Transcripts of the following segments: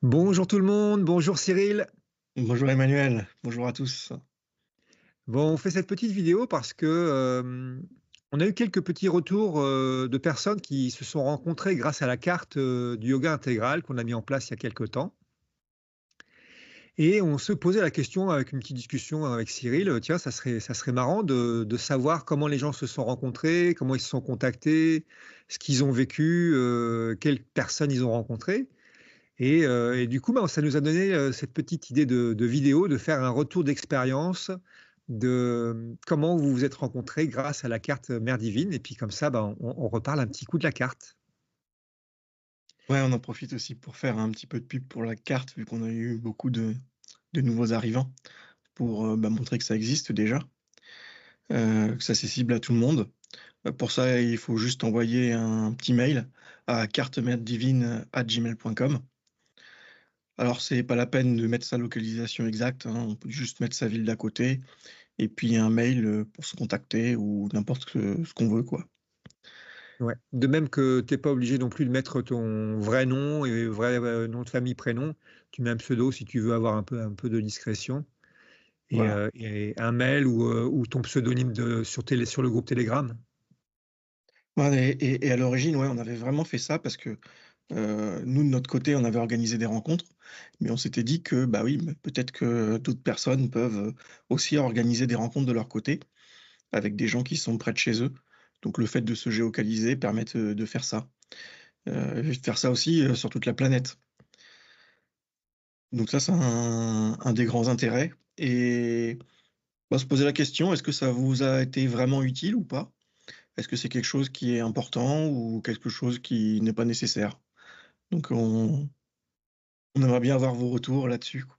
Bonjour tout le monde, bonjour Cyril. Bonjour Emmanuel, bonjour à tous. Bon, on fait cette petite vidéo parce que on a eu quelques petits retours de personnes qui se sont rencontrées grâce à la carte du yoga intégral qu'on a mis en place il y a quelques temps. Et on se posait la question avec une petite discussion avec Cyril, tiens, ça serait marrant de savoir comment les gens se sont rencontrés, comment ils se sont contactés, ce qu'ils ont vécu, quelles personnes ils ont rencontrées. Et du coup, bah, ça nous a donné, cette petite idée de vidéo, de faire un retour d'expérience de, comment vous vous êtes rencontrés grâce à la carte, Mère Divine et puis comme ça, bah, on reparle un petit coup de la carte. Ouais, on en profite aussi pour faire un petit peu de pub pour la carte, vu qu'on a eu beaucoup de nouveaux arrivants, pour montrer que ça existe déjà, que c'est accessible à tout le monde. Pour ça, il faut juste envoyer un petit mail à cartemerdedivine@gmail.com. Alors, c'est pas la peine de mettre sa localisation exacte, hein, on peut juste mettre sa ville d'à côté, et puis un mail pour se contacter ou n'importe ce qu'on veut, quoi. Ouais. De même que tu es pas obligé non plus de mettre ton vrai nom et vrai, nom de famille, prénom. Tu mets un pseudo si tu veux avoir un peu de discrétion Voilà. et un mail ou ton pseudonyme sur le groupe Telegram. Ouais, et à l'origine, ouais, on avait vraiment fait ça parce que, nous, de notre côté, on avait organisé des rencontres, mais on s'était dit que, bah, oui, peut-être que d'autres personnes peuvent, aussi organiser des rencontres de leur côté, avec des gens qui sont près de chez eux. Donc le fait de se géolocaliser permet de faire ça, et de faire ça aussi, sur toute la planète. Donc ça, c'est un des grands intérêts et on va se poser la question, est-ce que ça vous a été vraiment utile ou pas? Est-ce que c'est quelque chose qui est important ou quelque chose qui n'est pas nécessaire? Donc on aimerait bien avoir vos retours là-dessus, quoi.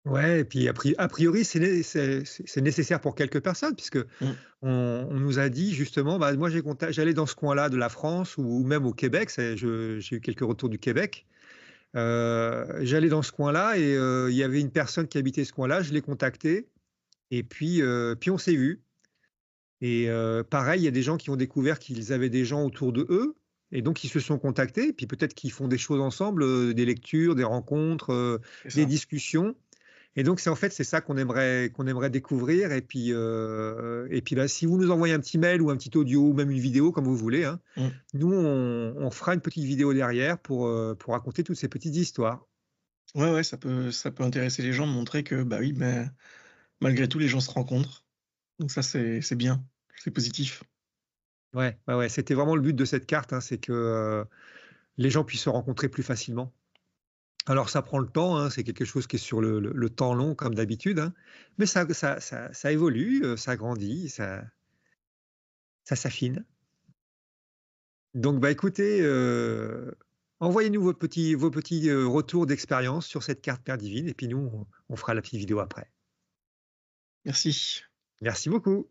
Ouais et puis a priori, c'est nécessaire pour quelques personnes puisque Mmh. on nous a dit justement, bah, moi j'allais dans ce coin-là de la France ou même au Québec, j'ai eu quelques retours du Québec. J'allais dans ce coin-là et il y avait une personne qui habitait ce coin-là, je l'ai contacté et puis on s'est vus et pareil, il y a des gens qui ont découvert qu'ils avaient des gens autour de eux et donc ils se sont contactés et puis peut-être qu'ils font des choses ensemble, des lectures, des rencontres, C'est des ça. discussions et donc c'est ça qu'on aimerait découvrir et puis, bah, si vous nous envoyez un petit mail ou un petit audio ou même une vidéo comme vous voulez, hein, Mmh. nous on fera une petite vidéo derrière pour raconter toutes ces petites histoires. Ouais, ouais, ça peut intéresser les gens de montrer que, bah, oui, malgré tout, les gens se rencontrent. Donc ça, c'est bien, c'est positif. Ouais, ouais, ouais, c'était vraiment le but de cette carte, hein, c'est que, les gens puissent se rencontrer plus facilement. Alors ça prend le temps, hein, c'est quelque chose qui est sur le temps long comme d'habitude, hein, mais ça évolue, ça grandit, ça s'affine. Donc bah, écoutez, envoyez-nous vos petits, retours d'expérience sur cette carte Paire Divine et puis nous on fera la petite vidéo après. Merci. Merci beaucoup.